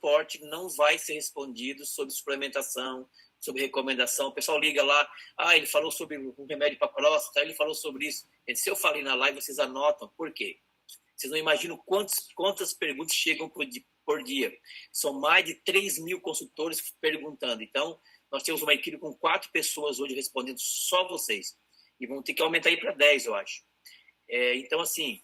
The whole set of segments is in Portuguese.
suporte não vai ser respondido sobre suplementação, sobre recomendação. O pessoal liga lá, ele falou sobre um remédio para próstata, ele falou sobre isso. Se eu falei na live, vocês anotam. Por quê? Vocês não imaginam quantas perguntas chegam por dia. São mais de 3.000 consultores perguntando. Então, nós temos uma equipe com 4 pessoas hoje respondendo, só vocês. E vão ter que aumentar aí para 10, eu acho. Então, assim,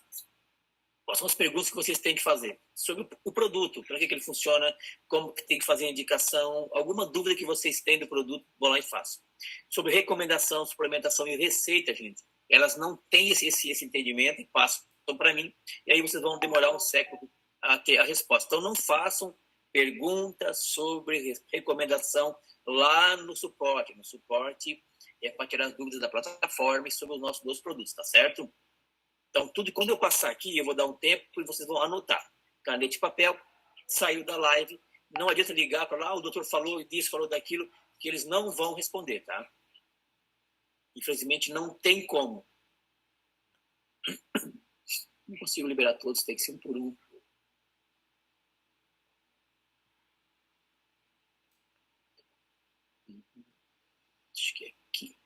quais são as perguntas que vocês têm que fazer? Sobre o produto, para que ele funciona, como que tem que fazer a indicação, alguma dúvida que vocês têm do produto, vou lá e faço. Sobre recomendação, suplementação e receita, gente, elas não têm esse entendimento e passam para mim, e aí vocês vão demorar um século a ter a resposta. Então, não façam perguntas sobre recomendação lá no suporte. No suporte é para tirar as dúvidas da plataforma e sobre os nossos 2 produtos, tá certo? Então, tudo, quando eu passar aqui, eu vou dar um tempo e vocês vão anotar. Caneta e papel, saiu da live, não adianta ligar para lá, o doutor falou disso, falou daquilo, que eles não vão responder, tá? Infelizmente, não tem como. Não consigo liberar todos, tem que ser um por um. Acho que é aqui.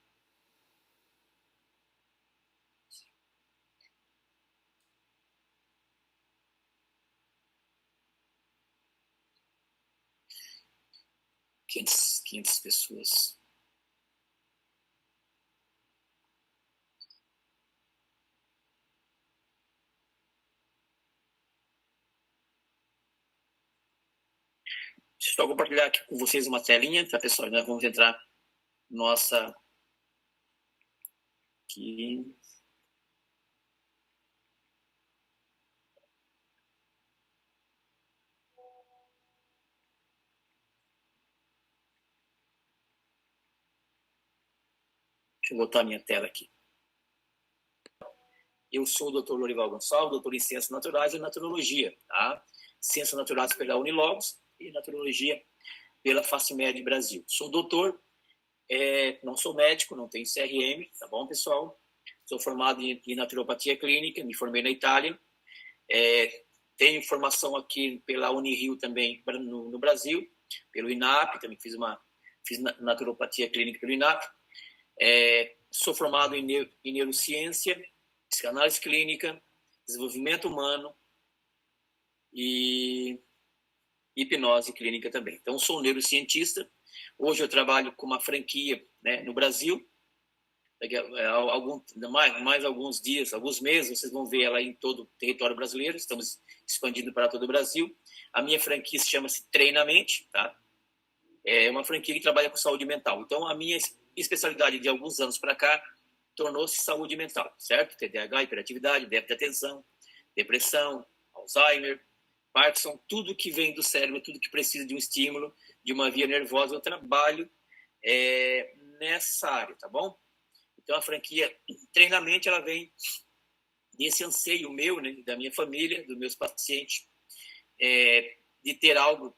Quinhentas pessoas. Deixa eu só compartilhar aqui com vocês uma telinha, tá, pessoal? Nós vamos entrar nossa aqui. Deixa eu botar a minha tela aqui. Eu sou o Dr. Lorival Gonçalves, doutor em Ciências Naturais e Naturologia, tá? Ciências Naturais pela Unilogos e Naturologia pela FACIMED Brasil. Sou doutor, não sou médico, não tenho CRM, tá bom, pessoal? Sou formado em naturopatia clínica, me formei na Itália. Tenho formação aqui pela Unirio também no Brasil, pelo INAP, também fiz naturopatia clínica pelo INAP. Sou formado em neurociência, psicanálise clínica, desenvolvimento humano e hipnose clínica também. Então, sou um neurocientista. Hoje eu trabalho com uma franquia, né, no Brasil. Mais alguns dias, alguns meses, vocês vão ver ela em todo o território brasileiro. Estamos expandindo para todo o Brasil. A minha franquia chama-se Treinamente, tá? É uma franquia que trabalha com saúde mental. Então, a minha especialidade de alguns anos para cá tornou-se saúde mental, certo? TDAH, hiperatividade, déficit de atenção, depressão, Alzheimer, Parkinson, tudo que vem do cérebro, tudo que precisa de um estímulo, de uma via nervosa, eu trabalho nessa área, tá bom? Então, a franquia Treinamente, ela vem desse anseio meu, né, da minha família, dos meus pacientes, de ter algo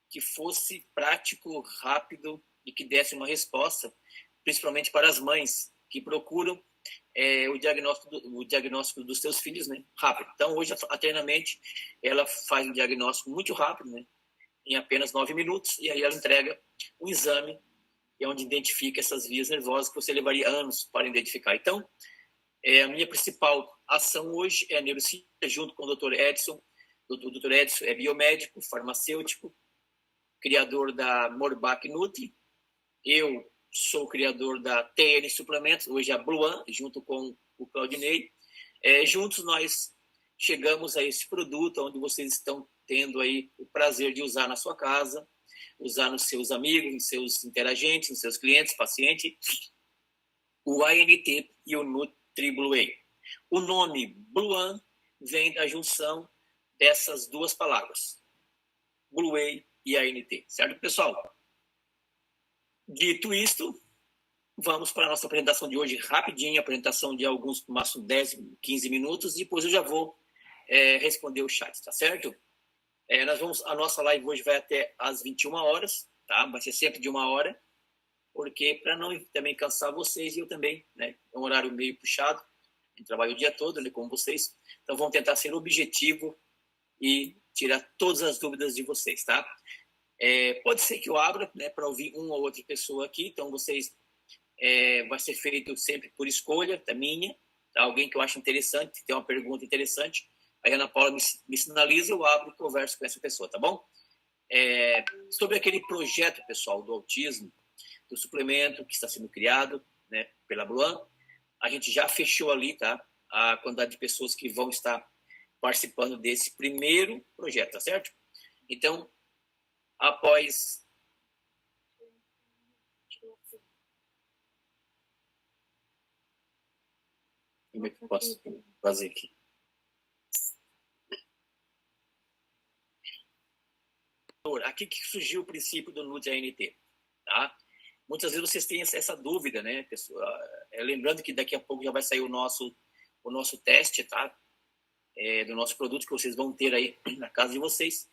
que fosse prático, rápido e que desse uma resposta, principalmente para as mães que procuram o diagnóstico dos seus filhos, né, rápido. Então, hoje, a Treinamente, ela faz um diagnóstico muito rápido, né, em apenas 9 minutos, e aí ela entrega um exame, que é onde identifica essas vias nervosas que você levaria anos para identificar. Então, a minha principal ação hoje é a neurociência, junto com o Dr. Edson. O Dr. Edson é biomédico, farmacêutico, criador da Morbac Nutri. Eu sou criador da TN Suplementos, hoje a Bluan, junto com o Claudinei. Juntos nós chegamos a esse produto, onde vocês estão tendo aí o prazer de usar na sua casa, usar nos seus amigos, nos seus interagentes, nos seus clientes, pacientes, o ANT e o NutriBlueWhey. O nome Bluan vem da junção dessas duas palavras, Blueway e ANT, certo, pessoal? Dito isto, vamos para a nossa apresentação de hoje, rapidinho, apresentação de alguns, máximo 10, 15 minutos, e depois eu já vou responder o chat, tá certo? A nossa live hoje vai até às 21 horas, tá? Vai ser sempre de 1 hora, porque para não também cansar vocês, e eu também, né? É um horário meio puxado, eu trabalho o dia todo, né, com vocês, então vamos tentar ser objetivo e tirar todas as dúvidas de vocês, tá? Pode ser que eu abra, né, para ouvir uma ou outra pessoa aqui, então vocês vai ser feito sempre por escolha da minha, tá? Alguém que eu acho interessante, tem uma pergunta interessante, aí a Ana Paula me sinaliza, eu abro e converso com essa pessoa, tá bom? Sobre aquele projeto, pessoal, do autismo, do suplemento que está sendo criado, né, pela Bluan, a gente já fechou ali, tá? A quantidade de pessoas que vão estar participando desse primeiro projeto, tá certo? Então, após... Como é que eu posso fazer aqui? Aqui que surgiu o princípio do Nutri-ANT, tá? Muitas vezes vocês têm essa dúvida, né, pessoal? Lembrando que daqui a pouco já vai sair o nosso teste, tá? Do nosso produto que vocês vão ter aí na casa de vocês,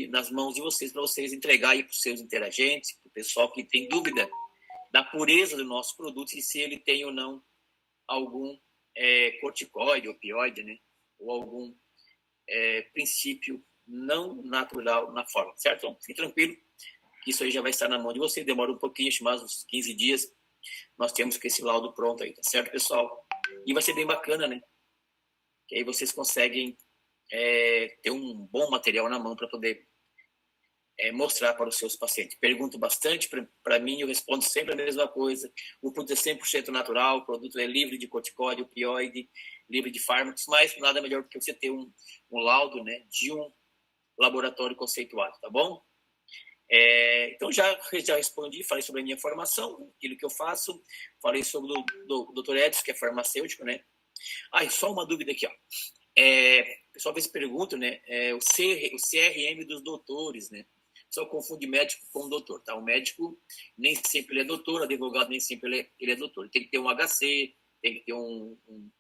nas mãos de vocês, para vocês entregar aí para os seus interagentes, para o pessoal que tem dúvida da pureza do nosso produto e se ele tem ou não algum corticoide, opioide, né? Ou algum princípio não natural na forma, certo? Então, fique tranquilo, que isso aí já vai estar na mão de vocês, demora um pouquinho, mais uns 15 dias, nós temos que esse laudo pronto aí, tá certo, pessoal? E vai ser bem bacana, né? Que aí vocês conseguem ter um bom material na mão para poder mostrar para os seus pacientes. Pergunto bastante para mim, eu respondo sempre a mesma coisa. O produto é 100% natural, o produto é livre de corticóide, opioide, livre de fármacos, mas nada melhor do que você ter um laudo, né, de um laboratório conceituado, tá bom? Então, já respondi, falei sobre a minha formação, aquilo que eu faço, falei sobre o Dr. Edson, que é farmacêutico, né? E só uma dúvida aqui, ó. O pessoal às vezes pergunta, né, o CRM dos doutores, né? O pessoal confunde médico com doutor, tá? O médico nem sempre ele é doutor, o advogado nem sempre ele é doutor. Ele tem que ter um HC, tem que ter um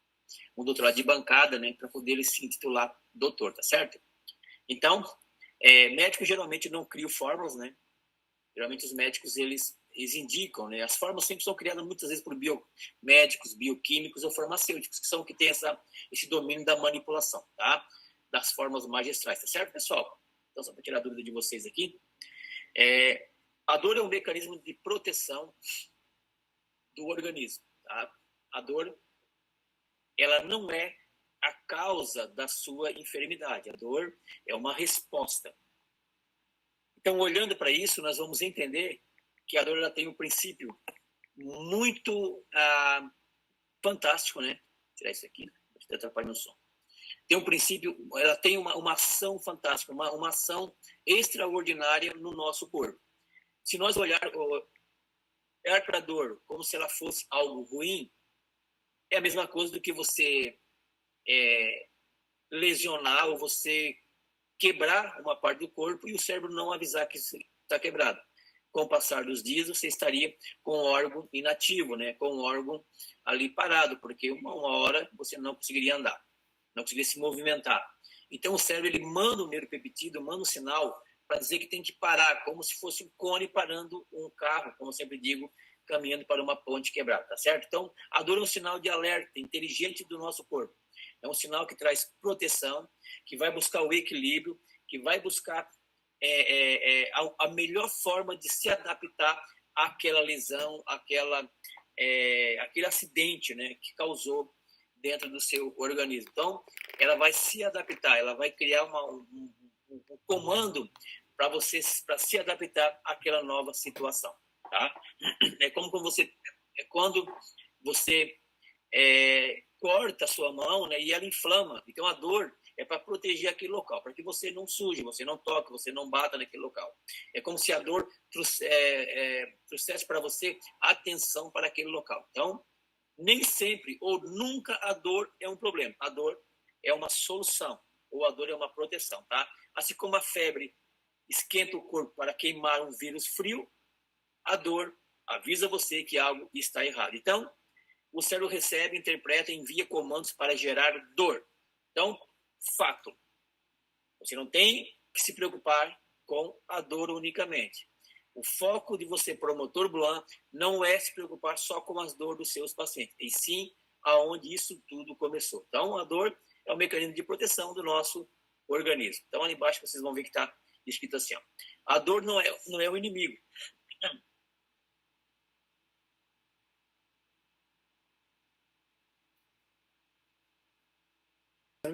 doutorado de bancada, né, para poder ele se intitular doutor, tá certo? Então, médico geralmente não cria fórmulas, né? Geralmente os médicos, eles indicam, né? As fórmulas sempre são criadas muitas vezes por biomédicos, bioquímicos ou farmacêuticos, que são que têm esse domínio da manipulação, tá? Das fórmulas magistrais, tá certo, pessoal? Então, só para tirar a dúvida de vocês aqui, a dor é um mecanismo de proteção do organismo, tá? A dor, ela não é a causa da sua enfermidade. A dor é uma resposta. Então, olhando para isso, nós vamos entender que a dor ela tem um princípio muito fantástico, né? Vou tirar isso aqui, para atrapalhar meu som. Tem um princípio, ela tem uma ação fantástica, uma ação extraordinária no nosso corpo. Se nós olharmos para a dor como se ela fosse algo ruim, é a mesma coisa do que você lesionar ou você quebrar uma parte do corpo e o cérebro não avisar que está quebrado. Com o passar dos dias, você estaria com o órgão inativo, né? Com o órgão ali parado, porque uma hora você não conseguiria andar, não conseguiria se movimentar. Então, o cérebro ele manda um neuropeptídeo, manda um sinal para dizer que tem que parar, como se fosse um cone parando um carro, como eu sempre digo, caminhando para uma ponte quebrada, tá certo? Então, a dor é um sinal de alerta inteligente do nosso corpo. É um sinal que traz proteção, que vai buscar o equilíbrio, que vai buscar a melhor forma de se adaptar àquela lesão, aquele acidente, né, que dentro do seu organismo. Então, ela vai se adaptar, ela vai criar um comando para se adaptar àquela nova situação, tá? Quando você corta a sua mão, né, e ela inflama. Então, a dor é para proteger aquele local, para que você não suje, você não toque, você não bata naquele local. É como se a dor trouxesse para você atenção para aquele local. Então, nem sempre ou nunca a dor é um problema. A dor é uma solução, ou a dor é uma proteção, tá? Assim como a febre esquenta o corpo para queimar um vírus frio, a dor avisa você que algo está errado. Então, o cérebro recebe, interpreta e envia comandos para gerar dor. Então, fato. Você não tem que se preocupar com a dor unicamente. O foco de você, promotor Bluan, não é se preocupar só com as dores dos seus pacientes, e sim aonde isso tudo começou. Então, a dor é um mecanismo de proteção do nosso organismo. Então, ali embaixo vocês vão ver que está escrito assim, ó, a dor não é o inimigo.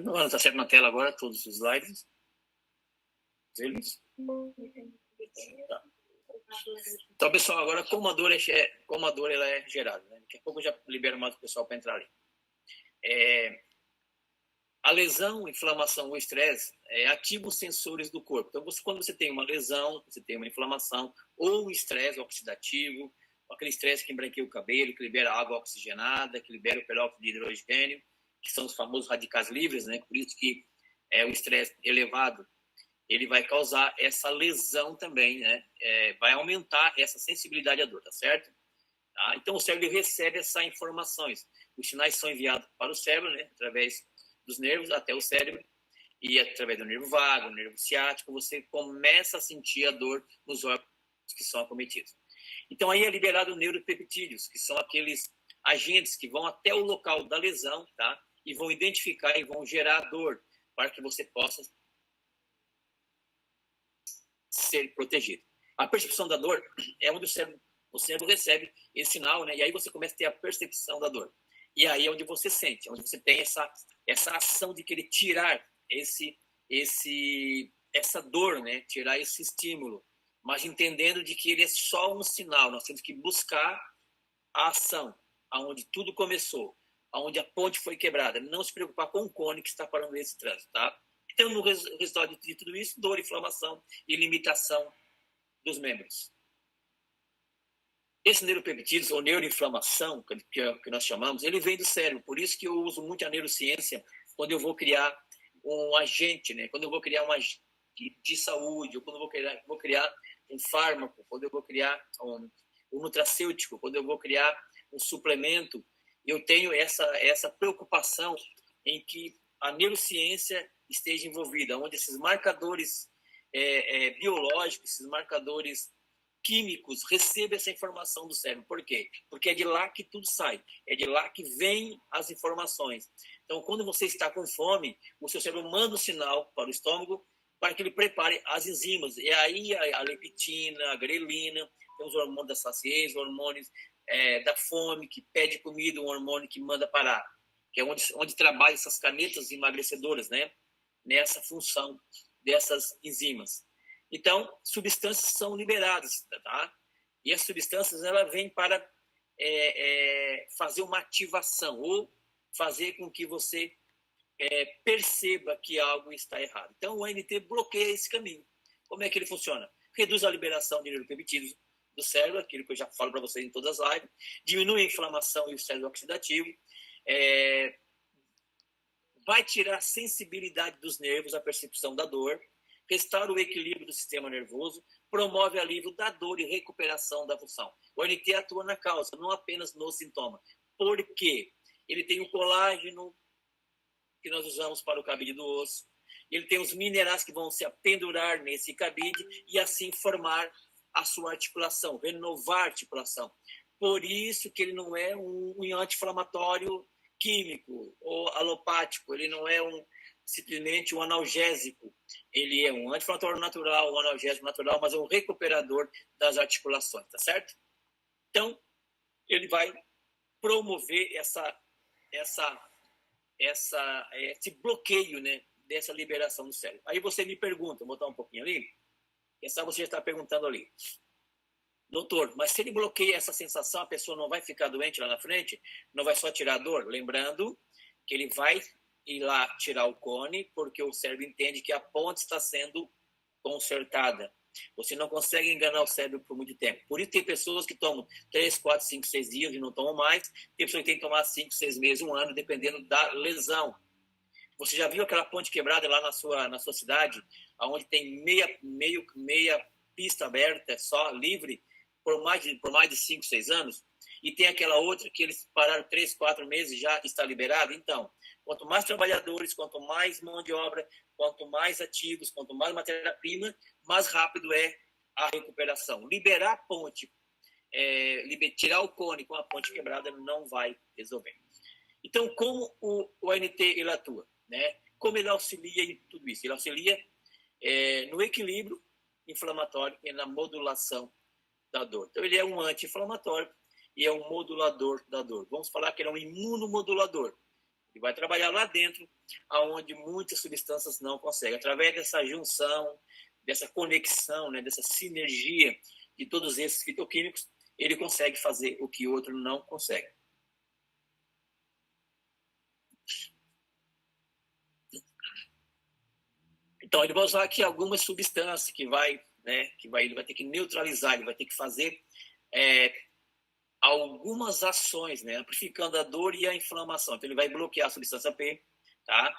Não está certo na tela agora, todos os slides. Eles? Tá. Então, pessoal, agora como a dor ela é gerada, né? Daqui a pouco eu já libero mais o pessoal para entrar ali. A lesão, inflamação ou estresse ativa os sensores do corpo. Então, quando você tem uma lesão, você tem uma inflamação ou estresse oxidativo, aquele estresse que embranqueia o cabelo, que libera água oxigenada, que libera o peróxido de hidrogênio, que são os famosos radicais livres, né? Por isso que o estresse elevado ele vai causar essa lesão também, né? Vai aumentar essa sensibilidade à dor, tá certo? Tá? Então, o cérebro recebe essas informações. Os sinais são enviados para o cérebro, né? Através dos nervos até o cérebro, e através do nervo vago, nervo ciático, você começa a sentir a dor nos órgãos que são acometidos. Então, aí é liberado neuropeptídeos, que são aqueles agentes que vão até o local da lesão, tá? E vão identificar e vão gerar dor, para que você possa ser protegido. A percepção da dor é onde o cérebro recebe esse sinal, né? E aí você começa a ter a percepção da dor. E aí é onde você sente, onde você tem essa ação de querer tirar essa dor, né? Tirar esse estímulo, mas entendendo de que ele é só um sinal. Nós temos que buscar a ação, aonde tudo começou, aonde a ponte foi quebrada. Não se preocupar com o cone que está parando esse trânsito, tá? Então, no resultado de tudo isso, dor, inflamação e limitação dos membros. Esse neuropeptídeos, ou neuroinflamação, que nós chamamos, ele vem do cérebro. Por isso que eu uso muito a neurociência quando eu vou criar um agente, né? Quando eu vou criar um agente de saúde, ou quando eu vou criar um fármaco, quando eu vou criar um nutracêutico, quando eu vou criar um suplemento, eu tenho essa preocupação em que a neurociência esteja envolvida, onde esses marcadores biológicos, esses marcadores químicos recebam essa informação do cérebro. Por quê? Porque é de lá que tudo sai, é de lá que vêm as informações. Então, quando você está com fome, o seu cérebro manda um sinal para o estômago para que ele prepare as enzimas. E aí a leptina, a grelina, tem os hormônios da saciedade, os hormônios da fome, que pede comida, um hormônio que manda parar, que é onde trabalha essas canetas emagrecedoras, né? Nessa função dessas enzimas. Então, substâncias são liberadas, tá? E as substâncias, ela vêm para fazer uma ativação, ou fazer com que você perceba que algo está errado. Então, o ANT bloqueia esse caminho. Como é que ele funciona? Reduz a liberação de neuropeptídeos do cérebro, aquilo que eu já falo para vocês em todas as lives, diminui a inflamação e o estresse oxidativo, vai tirar a sensibilidade dos nervos, a percepção da dor, restaura o equilíbrio do sistema nervoso, promove alívio da dor e recuperação da função. O ANT atua na causa, não apenas no sintoma. Por quê? Ele tem o colágeno que nós usamos para o cabide do osso, ele tem os minerais que vão se apendurar nesse cabide e assim formar a sua articulação, renovar a articulação. Por isso que ele não é um anti-inflamatório químico ou alopático, ele não é simplesmente um analgésico, ele é um anti-inflamatório natural, um analgésico natural, mas é um recuperador das articulações, tá certo? Então, ele vai promover esse bloqueio, né, dessa liberação do cérebro. Aí você me pergunta, vou botar um pouquinho ali, quem sabe você já está perguntando ali, doutor, mas se ele bloqueia essa sensação, a pessoa não vai ficar doente lá na frente? Não vai só tirar a dor? Lembrando que ele vai ir lá tirar o cone, porque o cérebro entende que a ponte está sendo consertada. Você não consegue enganar o cérebro por muito tempo. Por isso tem pessoas que tomam 3, 4, 5, 6 dias e não tomam mais. Tem pessoas que têm que tomar 5, 6 meses, 1 ano, dependendo da lesão. Você já viu aquela ponte quebrada lá na sua cidade, onde tem meia pista aberta, só livre, por mais de 5, 6 anos? E tem aquela outra que eles pararam 3, 4 meses e já está liberado? Então, quanto mais trabalhadores, quanto mais mão de obra, quanto mais ativos, quanto mais matéria-prima, mais rápido é a recuperação. Liberar a ponte, tirar o cone com a ponte quebrada não vai resolver. Então, como o ANT ele atua? Né? Como ele auxilia em tudo isso? Ele auxilia no equilíbrio inflamatório e na modulação da dor. Então, ele é um anti-inflamatório e é um modulador da dor. Vamos falar que ele é um imunomodulador. Ele vai trabalhar lá dentro, onde muitas substâncias não conseguem. Através dessa junção, dessa conexão, né, dessa sinergia de todos esses fitoquímicos, ele consegue fazer o que o outro não consegue. Então, ele vai usar aqui algumas substâncias que ele vai ter que neutralizar, ele vai ter que fazer algumas ações, né, amplificando a dor e a inflamação. Então, ele vai bloquear a substância P, tá?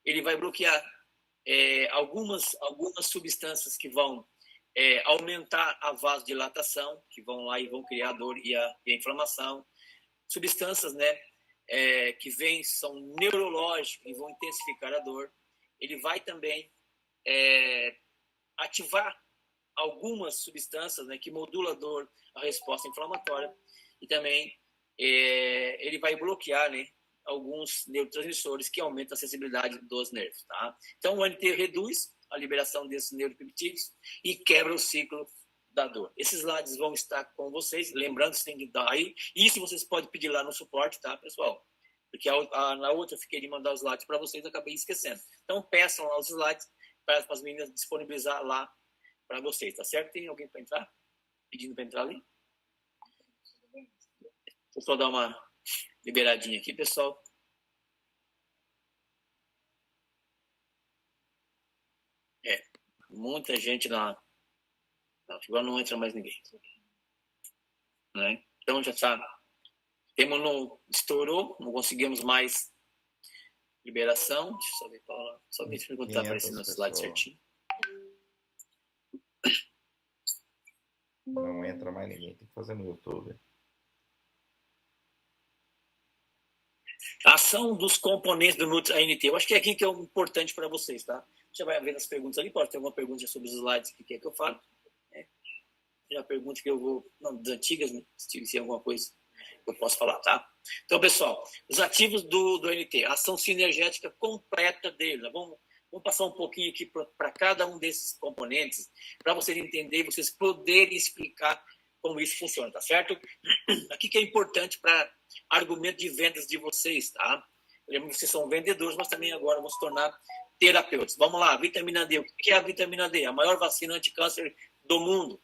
Ele vai bloquear algumas substâncias que vão aumentar a vasodilatação, que vão lá e vão criar a dor e a inflamação. Substâncias, né, que são neurológicas e vão intensificar a dor. Ele vai também ativar algumas substâncias, né, que modulam a dor, a resposta inflamatória, e também ele vai bloquear, né, alguns neurotransmissores que aumentam a sensibilidade dos nervos, tá? Então, o NT reduz a liberação desses neuropeptídeos e quebra o ciclo da dor. Esses slides vão estar com vocês, lembrando que você tem que dar aí, isso vocês podem pedir lá no suporte, tá, pessoal? Porque na outra eu fiquei de mandar os slides para vocês, eu acabei esquecendo. Então, peçam lá os slides para as meninas disponibilizar lá para vocês, tá certo? Tem alguém para entrar? Pedindo para entrar ali? Deixa eu só dar uma liberadinha aqui, pessoal. Muita gente lá. Agora não entra mais ninguém. Né? Então, já está. Estourou, não conseguimos mais liberação. Deixa eu só ver, Paula. Só ver se não está aparecendo no slide certinho. Não entra mais ninguém, tem que fazer no YouTube. A ação dos componentes do Nutri-ANT. Eu acho que é aqui que é o importante para vocês, tá? Já vai ver as perguntas ali, pode ter alguma pergunta sobre os slides que quer que eu fale. Já pergunta que eu vou... Não, das antigas, né? Se tem alguma coisa eu posso falar, tá? Então, pessoal, os ativos do NT, a ação sinergética completa dele. Né? Vamos passar um pouquinho aqui para cada um desses componentes, para vocês entenderem, vocês poderem explicar como isso funciona, tá certo? Aqui que é importante para argumento de vendas de vocês, tá? Vocês são vendedores, mas também agora vão se tornar terapeutas. Vamos lá, vitamina D. O que é a vitamina D? A maior vacina anti-câncer do mundo.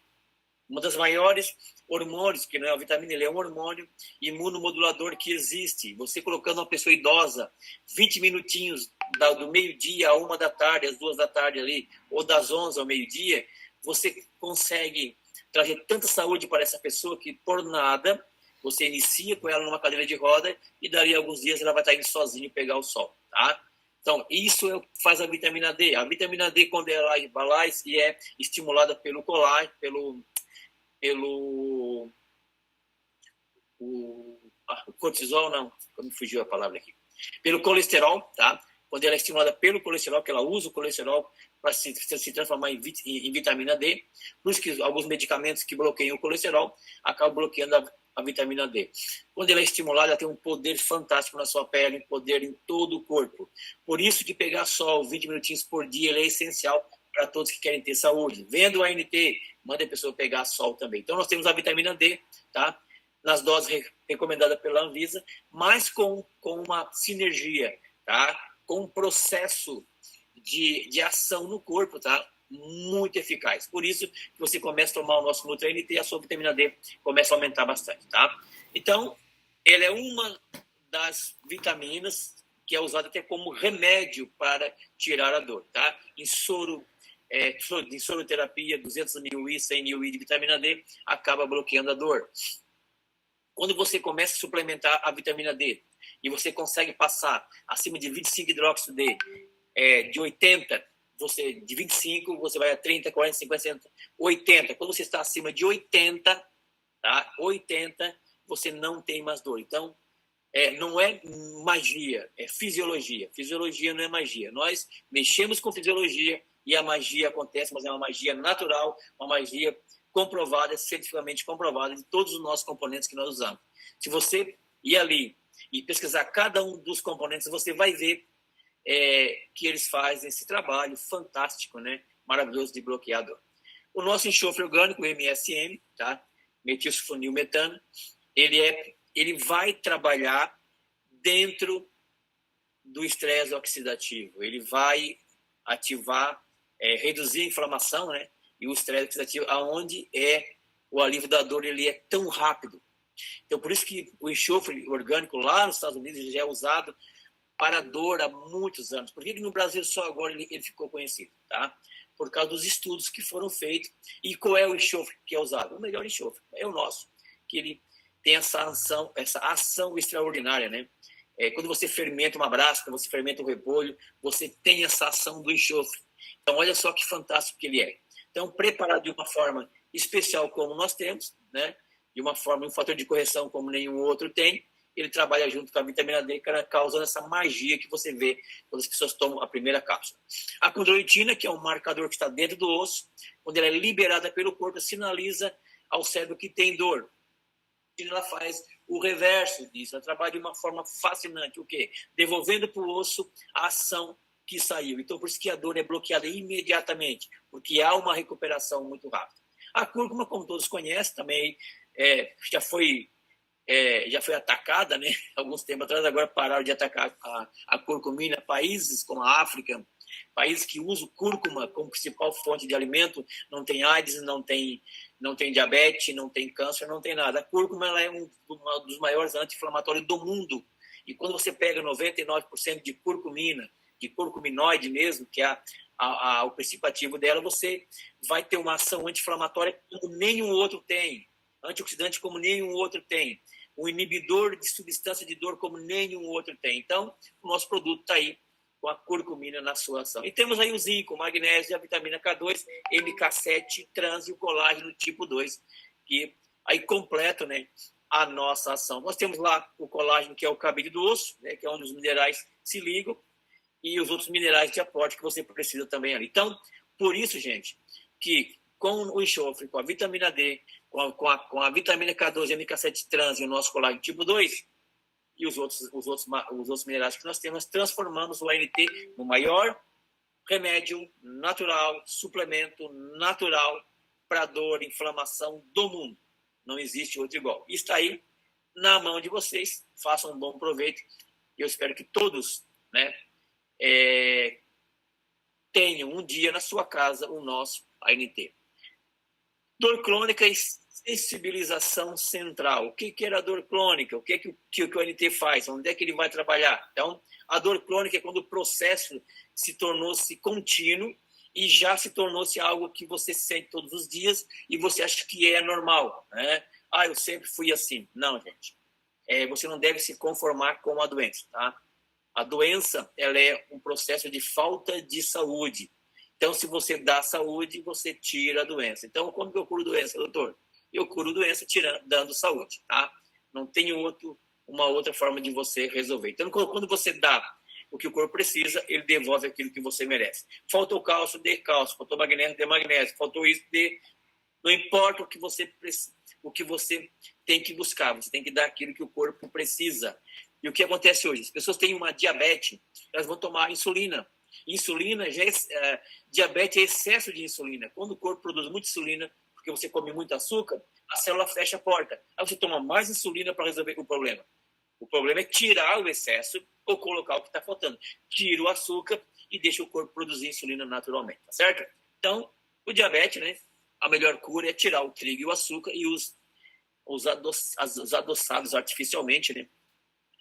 Uma das maiores hormônios, que não é a vitamina, ele é um hormônio imunomodulador que existe. Você colocando uma pessoa idosa, 20 minutinhos do meio-dia a 1 da tarde, às 2 da tarde ali, ou das 11 ao meio-dia, você consegue trazer tanta saúde para essa pessoa que, por nada, você inicia com ela numa cadeira de roda e dali a alguns dias ela vai estar indo sozinha pegar o sol, tá? Então, isso faz a vitamina D. A vitamina D, quando ela vai lá e é estimulada pelo colágeno, pelo cortisol, não, me fugiu a palavra aqui, pelo colesterol, tá? Quando ela é estimulada pelo colesterol, que ela usa o colesterol para se transformar em vitamina D, por isso que alguns medicamentos que bloqueiam o colesterol acabam bloqueando a vitamina D. Quando ela é estimulada, ela tem um poder fantástico na sua pele, um poder em todo o corpo. Por isso que pegar sol 20 minutinhos por dia é essencial para todos que querem ter saúde. Vendo a ANT, manda a pessoa pegar sol também. Então, nós temos a vitamina D, tá? Nas doses recomendadas pela Anvisa, mas com uma sinergia, tá? Com um processo de ação no corpo, tá? Muito eficaz. Por isso que você começa a tomar o nosso Nutri-ANT e a sua vitamina D começa a aumentar bastante, tá? Então, ela é uma das vitaminas que é usada até como remédio para tirar a dor, tá? Em soroterapia, 200 mil I, 100 mil I de vitamina D, acaba bloqueando a dor. Quando você começa a suplementar a vitamina D e você consegue passar acima de 25 hidróxido D, de 80, de 25, você vai a 30, 40, 50, 60, 80. Quando você está acima de 80, tá? 80, você não tem mais dor. Então, não é magia, é fisiologia. Fisiologia não é magia. Nós mexemos com fisiologia e a magia acontece, mas é uma magia natural, uma magia comprovada, cientificamente comprovada, de todos os nossos componentes que nós usamos. Se você ir ali e pesquisar cada um dos componentes, você vai ver que eles fazem esse trabalho fantástico, né? Maravilhoso de bloqueador. O nosso enxofre orgânico, o MSM, tá? Metilsulfonilmetano, ele vai trabalhar dentro do estresse oxidativo. Ele vai ativar, reduzir a inflamação, né? E o estresse oxidativo, aonde o alívio da dor, ele é tão rápido. Então, por isso que o enxofre orgânico lá nos Estados Unidos já é usado para dor há muitos anos. Por que no Brasil só agora ele ficou conhecido? Tá? Por causa dos estudos que foram feitos. E qual é o enxofre que é usado? O melhor enxofre é o nosso, que ele tem essa ação extraordinária, né? Quando você fermenta uma brasca, você fermenta um repolho, você tem essa ação do enxofre. Então, olha só que fantástico que ele é. Então, preparado de uma forma especial como nós temos, né? De uma forma, um fator de correção como nenhum outro tem, ele trabalha junto com a vitamina D, causando essa magia que você vê quando as pessoas tomam a primeira cápsula. A condroitina, que é um marcador que está dentro do osso, quando ela é liberada pelo corpo, sinaliza ao cérebro que tem dor. Ela faz o reverso disso, ela trabalha de uma forma fascinante. O quê? Devolvendo para o osso a ação que saiu. Então, por isso que a dor é bloqueada imediatamente, porque há uma recuperação muito rápida. A cúrcuma, como todos conhecem, também já foi atacada, né? Alguns tempos atrás, agora pararam de atacar a curcumina. Países como a África, países que usam cúrcuma como principal fonte de alimento, não tem AIDS, não tem diabetes, não tem câncer, não tem nada. A cúrcuma ela é um dos maiores anti-inflamatórios do mundo. E quando você pega 99% de curcumina, de curcuminoide mesmo, que é o princípio ativo dela, você vai ter uma ação anti-inflamatória como nenhum outro tem. Antioxidante como nenhum outro tem, um inibidor de substância de dor como nenhum outro tem. Então, o nosso produto está aí com a curcumina na sua ação. E temos aí o zinco, o magnésio, a vitamina K2, MK7, trans e o colágeno tipo 2, que aí completam, né, a nossa ação. Nós temos lá o colágeno, que é o cabide do osso, né, que é onde os minerais se ligam, e os outros minerais de aporte que você precisa também ali. Então, por isso, gente, que com o enxofre, com a vitamina D, com a vitamina K12 e MK7 trans e o nosso colágeno tipo 2 e os outros minerais que nós temos, nós transformamos o ANT no maior remédio natural, suplemento natural para dor, inflamação do mundo. Não existe outro igual. Está aí na mão de vocês. Façam um bom proveito. E eu espero que todos, né, tenham um dia na sua casa o nosso ANT. Dor crônica e sensibilização central. O que era a dor crônica? O que o ANT faz? Onde é que ele vai trabalhar? Então, a dor crônica é quando o processo se tornou-se contínuo e já se tornou-se algo que você sente todos os dias e você acha que é normal, né? Eu sempre fui assim. Não, gente. Você não deve se conformar com a doença, tá? A doença, ela é um processo de falta de saúde. Então, se você dá saúde, você tira a doença. Então, como que eu curo doença, doutor? Eu curo doença dando saúde, tá? Não tem uma outra forma de você resolver. Então, quando você dá o que o corpo precisa, ele devolve aquilo que você merece. Faltou cálcio, dê cálcio. Faltou magnésio, dê magnésio. Faltou isso, dê... Não importa o que você tem que buscar. Você tem que dar aquilo que o corpo precisa. E o que acontece hoje? As pessoas têm uma diabetes, elas vão tomar insulina. Insulina, diabetes é excesso de insulina. Quando o corpo produz muita insulina, porque você come muito açúcar, a célula fecha a porta. Aí você toma mais insulina para resolver o problema. O problema é tirar o excesso ou colocar o que está faltando. Tira o açúcar e deixa o corpo produzir insulina naturalmente, tá certo? Então, o diabetes, né? A melhor cura é tirar o trigo e o açúcar e os adoçados artificialmente, né?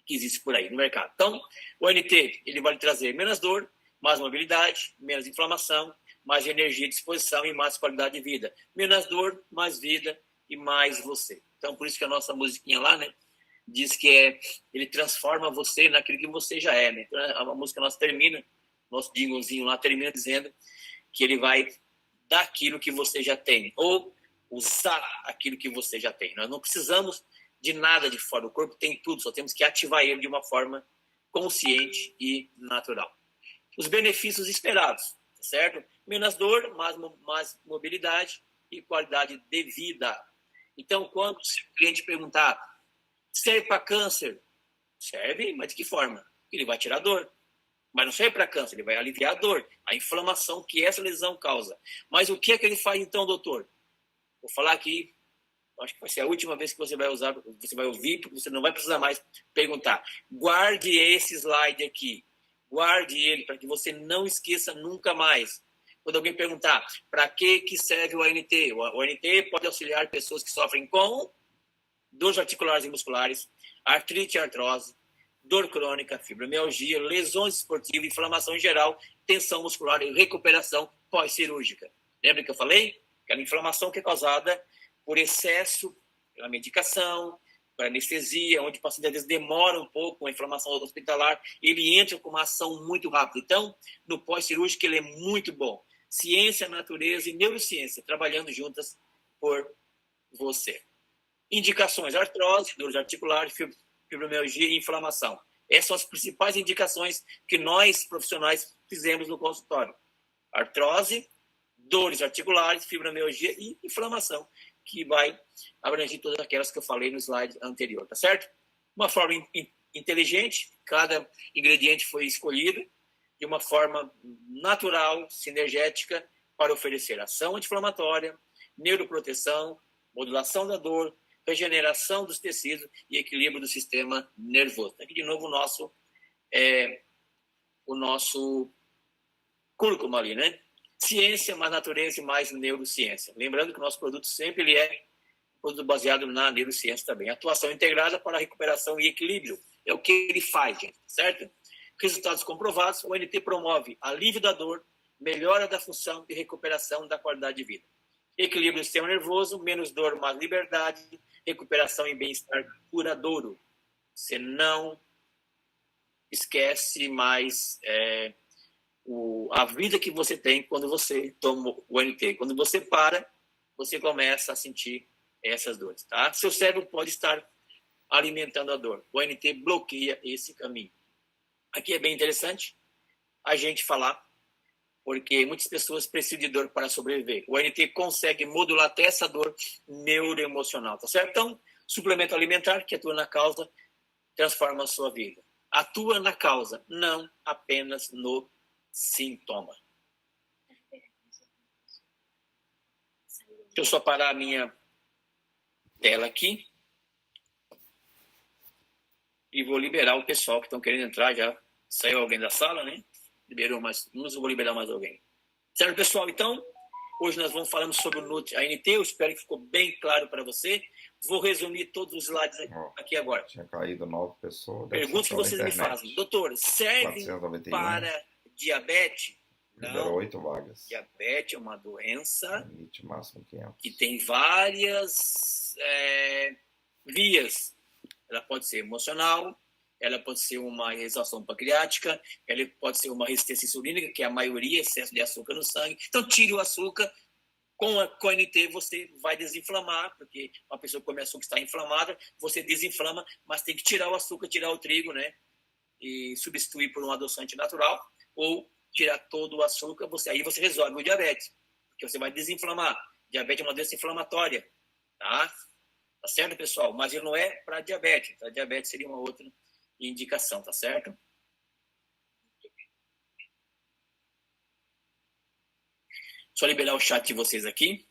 Que existe por aí no mercado. Então, o ANT, ele vai trazer menos dor, mais mobilidade, menos inflamação, mais energia, disposição e mais qualidade de vida. Menos dor, mais vida e mais você. Então, por isso que a nossa musiquinha lá, né, diz que ele transforma você naquilo que você já é, né? Então, a música nossa termina, nosso jinglezinho lá termina dizendo que ele vai dar aquilo que você já tem, ou usar aquilo que você já tem. Nós não precisamos de nada de fora. O corpo tem tudo, só temos que ativar ele de uma forma consciente e natural. Os benefícios esperados, certo? Menos dor, mais mobilidade e qualidade de vida. Então, quando o seu cliente perguntar, serve para câncer? Serve, mas de que forma? Ele vai tirar dor. Mas não serve para câncer, ele vai aliviar a dor, a inflamação que essa lesão causa. Mas o que é que ele faz então, doutor? Vou falar aqui, acho que vai ser a última vez que você vai usar, você vai ouvir, porque você não vai precisar mais perguntar. Guarde esse slide aqui. Guarde ele para que você não esqueça nunca mais. Quando alguém perguntar, para que serve o ANT? O ANT pode auxiliar pessoas que sofrem com dores articulares e musculares, artrite e artrose, dor crônica, fibromialgia, lesões esportivas, inflamação em geral, tensão muscular e recuperação pós-cirúrgica. Lembra que eu falei? Aquela inflamação que é causada por excesso, pela medicação, por anestesia, onde o paciente às vezes demora um pouco com a inflamação hospitalar, ele entra com uma ação muito rápida. Então, no pós-cirúrgico ele é muito bom. Ciência, natureza e neurociência, trabalhando juntas por você. Indicações: artrose, dores articulares, fibromialgia e inflamação. Essas são as principais indicações que nós, profissionais, fizemos no consultório. Artrose, dores articulares, fibromialgia e inflamação, que vai abranger todas aquelas que eu falei no slide anterior, tá certo? Uma forma inteligente, cada ingrediente foi escolhido de uma forma natural, sinergética, para oferecer ação anti-inflamatória, neuroproteção, modulação da dor, regeneração dos tecidos e equilíbrio do sistema nervoso. Aqui de novo o nosso cúrcuma ali, né? Ciência mais natureza e mais neurociência. Lembrando que o nosso produto sempre ele é um produto baseado na neurociência também. Atuação integrada para a recuperação e equilíbrio. É o que ele faz, gente, certo? Resultados comprovados, o ANT promove alívio da dor, melhora da função e recuperação da qualidade de vida. Equilíbrio do sistema nervoso, menos dor, mais liberdade, recuperação e bem-estar duradouro. Você não esquece mais a vida que você tem quando você toma o ANT. Quando você para, você começa a sentir essas dores, tá? Seu cérebro pode estar alimentando a dor. O ANT bloqueia esse caminho. Aqui é bem interessante a gente falar, porque muitas pessoas precisam de dor para sobreviver. O ANT consegue modular até essa dor neuroemocional, tá certo? Então, suplemento alimentar que atua na causa, transforma a sua vida. Atua na causa, não apenas no sintoma. Deixa eu só parar a minha tela aqui. E vou liberar o pessoal que estão querendo entrar. Já saiu alguém da sala, né? Liberou mais uns, eu vou liberar mais alguém. Certo, pessoal? Então, hoje nós vamos falando sobre o Nutri-ANT. Eu espero que ficou bem claro para você. Vou resumir todos os slides aqui agora. Tinha caído 9 pessoas. Perguntas que vocês me fazem. Doutor, serve 491. para diabetes? Liberou 8 vagas. Diabetes é uma doença Limite máximo 500. que tem várias vias. Ela pode ser emocional, ela pode ser uma exaustão pancreática, ela pode ser uma resistência insulínica, que é a maioria, excesso de açúcar no sangue. Então, tire o açúcar. Com a ANT você vai desinflamar, porque uma pessoa que come açúcar está inflamada, você desinflama, mas tem que tirar o açúcar, tirar o trigo, né? E substituir por um adoçante natural, ou tirar todo o açúcar, aí você resolve o diabetes, porque você vai desinflamar. Diabetes é uma doença inflamatória, tá? Tá certo, pessoal? Mas ele não é para diabetes. Para diabetes seria uma outra indicação, tá certo? Só liberar o chat de vocês aqui.